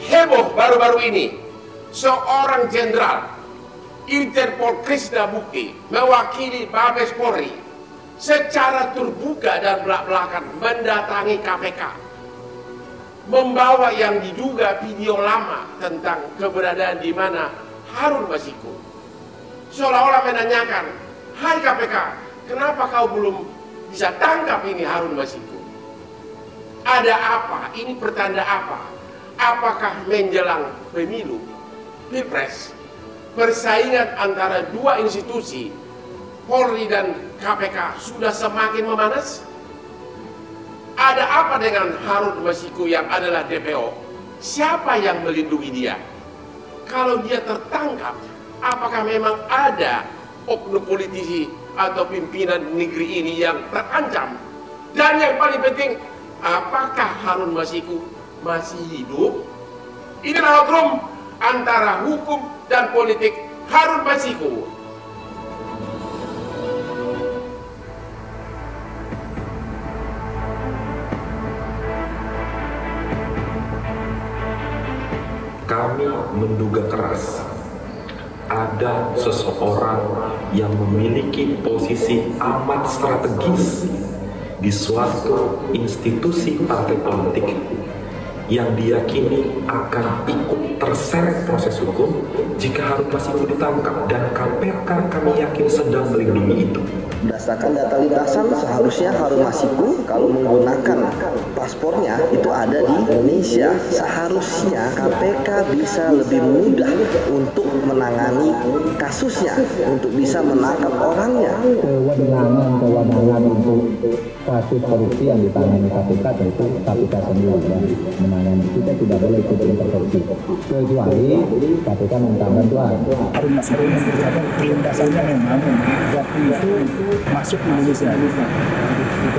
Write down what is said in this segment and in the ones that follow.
heboh baru-baru ini, seorang jenderal Irjen Pol Krisna Mukti mewakili Mabes Polri secara terbuka dan belak-belakan mendatangi KPK, membawa yang diduga video lama tentang keberadaan di mana Harun Masiku, seolah-olah menanyakan, "Hai KPK, kenapa kau belum bisa tangkap ini Harun Masiku? Ada apa? Ini pertanda apa? Apakah menjelang pemilu, Pilpres, persaingan antara dua institusi, Polri dan KPK, sudah semakin memanas? Ada apa dengan Harun Masiku yang adalah DPO? Siapa yang melindungi dia? Kalau dia tertangkap, apakah memang ada oknum politisi atau pimpinan negeri ini yang terancam? Dan yang paling penting, apakah Harun Masiku masih hidup?" Inilah outrum antara hukum dan politik Harun Masiku. Kami menduga keras ada seseorang yang memiliki posisi amat strategis di suatu institusi partai politik yang diyakini akan ikut terseret proses hukum jika Harun Masiku ditangkap, dan KPK kami yakin sedang melindungi itu. Berdasarkan data lintasan, seharusnya Harun Masiku kalau menggunakan paspornya itu ada di Indonesia. Seharusnya KPK bisa lebih mudah untuk menangani kasusnya, untuk bisa menangkap orangnya. Kewenangan untuk kasus korupsi yang ditangani KPK tentu KPK sendiri ya menangani. Kita tidak boleh ikut intervensi kecuali KPK minta bantuan. Harun Masiku lintasannya memang waktu itu masuk ke Indonesia,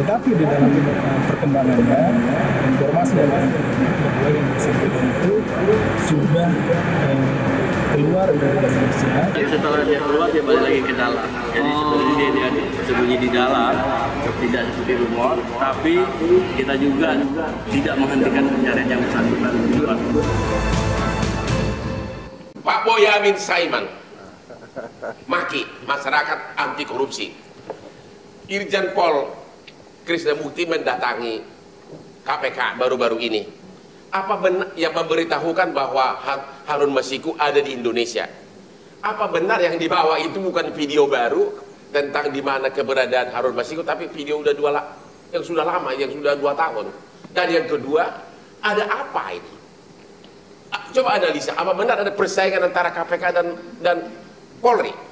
tetapi di dalam perkembangannya informasi yang disampaikan itu sudah keluar dari Indonesia. Jadi setelah dia keluar dia balik lagi ke dalam. Jadi sebenarnya dia bersembunyi di dalam, tidak seperti rumor. Tapi kita juga tidak menghentikan pencarian yang bersangkutan. Pak Boyamin Saiman maki masyarakat anti korupsi. Irjen Pol Krisna Mukti mendatangi KPK baru-baru ini. Apa benar yang memberitahukan bahwa Harun Masiku ada di Indonesia? Apa benar yang dibawa itu bukan video baru tentang di mana keberadaan Harun Masiku, tapi video yang sudah lama, yang sudah 2 tahun? Dan yang kedua, ada apa ini? Coba analisa, apa benar ada persaingan antara KPK dan Polri?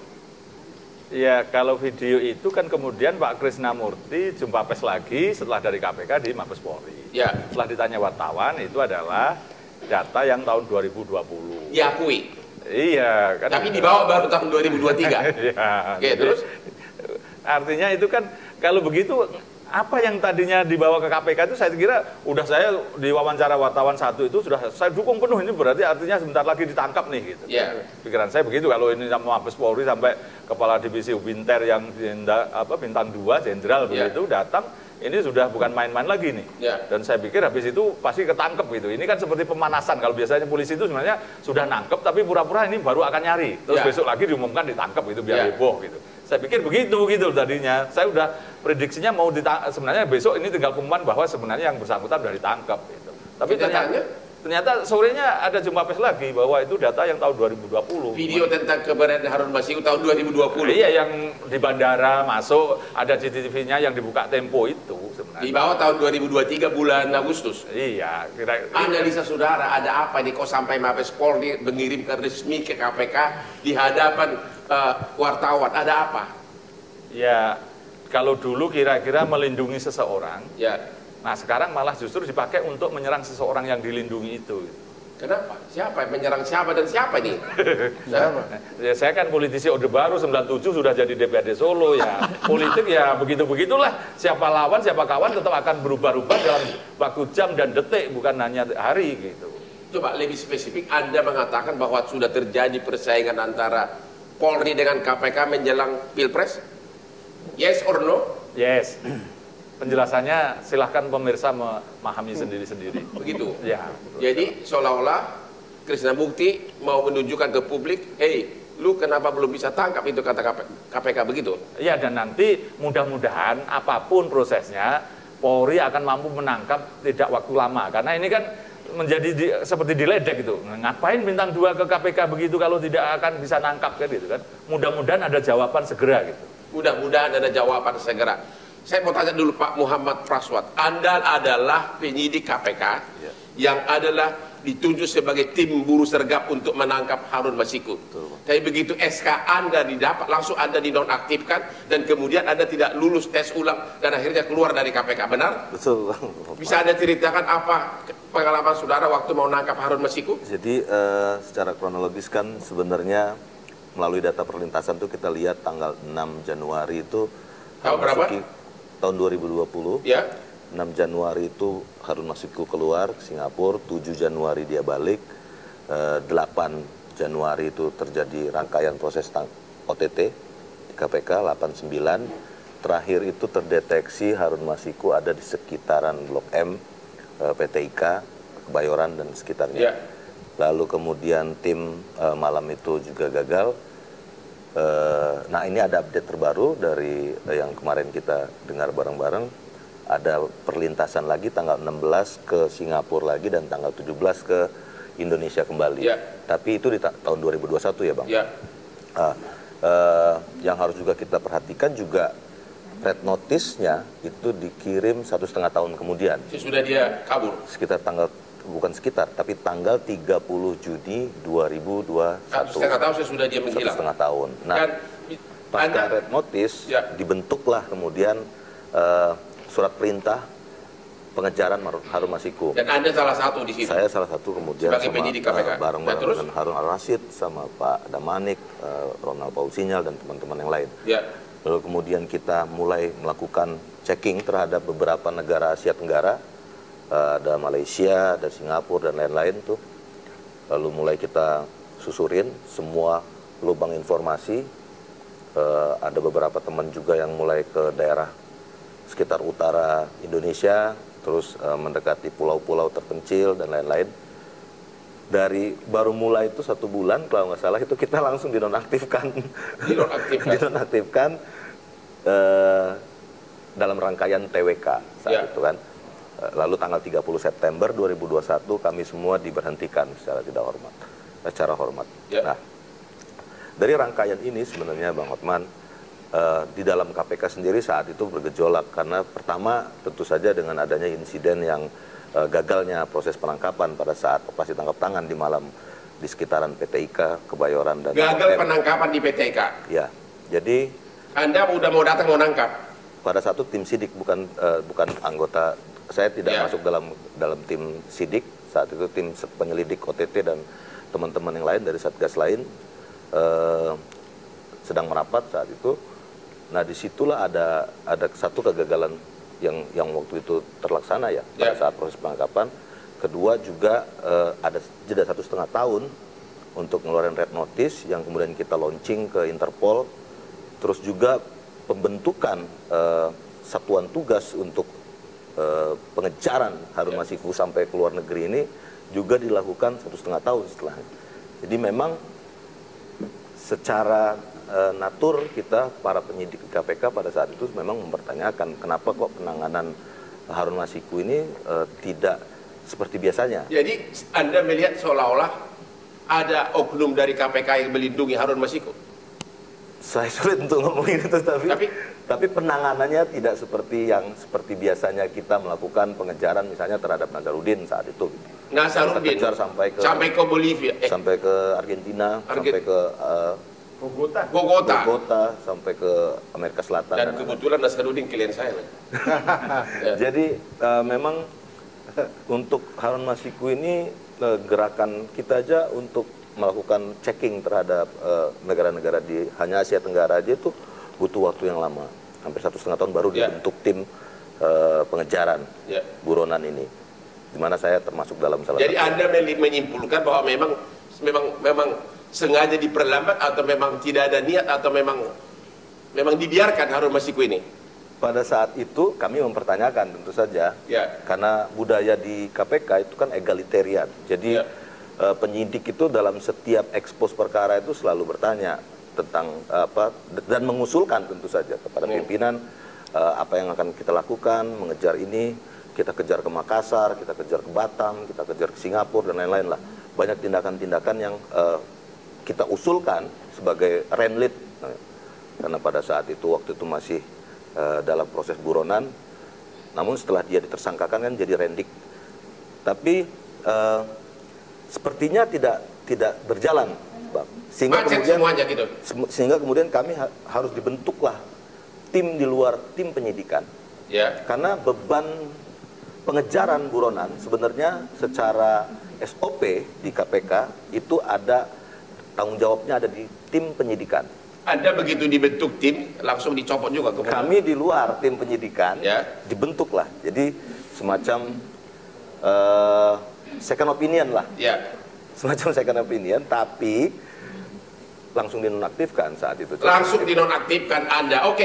Ya, kalau video itu kan kemudian Pak Krisna Murty jumpa pers lagi setelah dari KPK di Mabes Polri. Ya. Setelah ditanya wartawan, itu adalah data yang tahun 2020. Diakui. Iya. Kan, tapi dibawa baru tahun 2023. Iya. Oke, terus? Artinya itu kan, kalau begitu, apa yang tadinya dibawa ke KPK itu saya kira udah saya di wawancara wartawan satu itu sudah saya dukung penuh, ini berarti artinya sebentar lagi ditangkap nih gitu. Yeah. Pikiran saya begitu, kalau ini sama Mabes Polri sampai kepala divisi Ubinter yang bintang 2 jenderal begitu datang, ini sudah bukan main-main lagi nih. Yeah. Dan saya pikir habis itu pasti ketangkep gitu. Ini kan seperti pemanasan, kalau biasanya polisi itu sebenarnya sudah nangkep tapi pura-pura ini baru akan nyari. Terus besok lagi diumumkan ditangkap gitu biar heboh gitu. Saya pikir begitu gitu tadinya. Saya udah prediksinya mau sebenarnya besok ini tinggal pengumuman bahwa sebenarnya yang bersangkutan sudah ditangkap gitu. Tapi ternyata sorenya ada jumpa pers lagi bahwa itu data yang tahun 2020. Video tentang keberadaan Harun Masiku tahun 2020. Iya, yang di bandara masuk, ada CCTV-nya yang dibuka Tempo itu sebenarnya. Di bawah tahun 2023 bulan Agustus. Iya. Analisa saudara, ada apa nih kok sampai Mabes Polri mengirimkan resmi ke KPK di hadapan wartawan, ada apa? Ya, kalau dulu kira-kira melindungi seseorang. Ya. Nah, sekarang malah justru dipakai untuk menyerang seseorang yang dilindungi itu. Kenapa? Siapa? Menyerang siapa dan siapa nih? Siapa? Ya, saya kan politisi Orde Baru 97 sudah jadi DPRD Solo ya. Politik ya begitu-begitulah. Siapa lawan, siapa kawan tetap akan berubah-ubah dalam waktu jam dan detik, bukan hanya hari gitu. Coba lebih spesifik, Anda mengatakan bahwa sudah terjadi persaingan antara Polri dengan KPK menjelang Pilpres? Yes or no? Yes. Penjelasannya silahkan pemirsa memahami sendiri-sendiri. Begitu? Ya. Jadi seolah-olah Krisnamukti mau menunjukkan ke publik, lu kenapa belum bisa tangkap itu, kata KPK begitu? Ya, dan nanti mudah-mudahan apapun prosesnya Polri akan mampu menangkap tidak waktu lama, karena ini kan menjadi seperti diledek gitu. Ngapain bintang 2 ke KPK begitu kalau tidak akan bisa nangkap kan gitu kan. Mudah-mudahan ada jawaban segera gitu. Mudah-mudahan ada jawaban segera. Saya mau tanya dulu Pak Muhammad Praswat, Anda adalah penyidik KPK yang adalah ditunjuk sebagai tim buruh sergap untuk menangkap Harun Masiku. Tapi begitu SK Anda didapat, langsung Anda dinonaktifkan dan kemudian Anda tidak lulus tes ulang dan akhirnya keluar dari KPK, benar? Betul. Bisa Anda ceritakan apa pengalaman saudara waktu mau nangkap Harun Masiku? Jadi secara kronologis kan sebenarnya melalui data perlintasan itu kita lihat tanggal 6 Januari itu tahun berapa? Tahun 2020. Ya. 6 Januari itu Harun Masiku keluar ke Singapura, 7 Januari dia balik, 8 Januari itu terjadi rangkaian proses OTT di KPK, 89. Terakhir itu terdeteksi Harun Masiku ada di sekitaran Blok M, PT IKA, Kebayoran dan sekitarnya. Lalu kemudian tim malam itu juga gagal. Nah ini ada update terbaru dari yang kemarin kita dengar bareng-bareng. Ada perlintasan lagi tanggal 16 ke Singapura lagi dan tanggal 17 ke Indonesia kembali. Tapi itu di tahun 2021 ya Bang? Yang harus juga kita perhatikan juga red notice-nya itu dikirim 1,5 tahun kemudian. Sesudah dia kabur? Sekitar tanggal, bukan sekitar, tapi tanggal 30 Juni 2021. 1,5 tahun sesudah dia menghilang? 1,5 tahun. Nah, pasca red notice dibentuklah kemudian surat perintah pengejaran Harun Masiku. Dan Anda salah satu di situ? Saya salah satu, kemudian sebagai penyidik KPK. Bareng-bareng dengan Harun Al-Rashid sama Pak Damanik, Ronald Pausinyal dan teman-teman yang lain. Lalu kemudian kita mulai melakukan checking terhadap beberapa negara Asia Tenggara, ada Malaysia, ada Singapura dan lain-lain tuh. Lalu mulai kita susurin semua lubang informasi. Ada beberapa teman juga yang mulai ke daerah sekitar utara Indonesia, terus mendekati pulau-pulau terpencil dan lain-lain. Dari baru mulai itu 1 bulan kalau nggak salah itu kita langsung dinonaktifkan. Dinonaktifkan dalam rangkaian TWK saat itu kan. Lalu tanggal 30 September 2021 kami semua diberhentikan secara tidak hormat, secara hormat. Nah, dari rangkaian ini sebenarnya Bang Hotman, di dalam KPK sendiri saat itu bergejolak karena pertama tentu saja dengan adanya insiden yang gagalnya proses penangkapan pada saat operasi tangkap tangan di malam di sekitaran PT IKA, Kebayoran dan gagal penangkapan di PT IKA. Ya, jadi Anda udah mau datang mau nangkap. Pada satu tim sidik bukan anggota, saya tidak masuk dalam tim sidik saat itu, tim penyelidik OTT dan teman-teman yang lain dari satgas lain sedang merapat saat itu. Nah disitulah ada satu kegagalan yang waktu itu terlaksana ya pada saat proses penangkapan. Kedua juga ada jeda 1,5 tahun untuk ngeluarin red notice yang kemudian kita launching ke Interpol. Terus juga pembentukan satuan tugas untuk pengejaran Harun Masiku sampai ke luar negeri ini juga dilakukan 1,5 tahun setelahnya. Jadi memang secara natur kita para penyidik KPK pada saat itu memang mempertanyakan kenapa kok penanganan Harun Masiku ini tidak seperti biasanya. Jadi Anda melihat seolah-olah ada oknum dari KPK yang melindungi Harun Masiku? Saya sulit untuk ngomongin itu, tapi penanganannya tidak seperti biasanya kita melakukan pengejaran misalnya terhadap Nazarudin saat itu. Nazarudin sampai ke Bolivia, sampai ke Argentina, sampai ke Bogota, sampai ke Amerika Selatan. Dan kebetulan Nazarudin klien saya. Jadi memang untuk Harun Masiku ini gerakan kita aja untuk melakukan checking terhadap negara-negara di hanya Asia Tenggara aja itu butuh waktu yang lama, hampir 1,5 tahun baru dibentuk tim pengejaran buronan ini, di mana saya termasuk dalam salah satu. Jadi Anda menyimpulkan bahwa memang sengaja diperlambat atau memang tidak ada niat atau memang dibiarkan Harun Masiku ini? Pada saat itu kami mempertanyakan tentu saja, karena budaya di KPK itu kan egalitarian. Jadi penyidik itu dalam setiap ekspos perkara itu selalu bertanya tentang apa dan mengusulkan tentu saja kepada pimpinan apa yang akan kita lakukan, mengejar ini, kita kejar ke Makassar, kita kejar ke Batam, kita kejar ke Singapura dan lain-lain lah. Banyak tindakan-tindakan yang kita usulkan sebagai renlit, karena pada saat itu waktu itu masih dalam proses buronan. Namun setelah dia ditersangkakan kan jadi rendik. Tapi sepertinya tidak berjalan, Bang. Sehingga kemudian kami harus dibentuklah tim di luar tim penyidikan. Karena beban pengejaran buronan sebenarnya secara SOP di KPK itu ada tanggung jawabnya ada di tim penyidikan. Anda begitu dibentuk tim langsung dicopot juga kemudian? Kami di luar tim penyidikan dibentuklah. Jadi semacam second opinion lah. Semacam second opinion, tapi langsung dinonaktifkan saat itu. Langsung dinonaktifkan Anda, oke.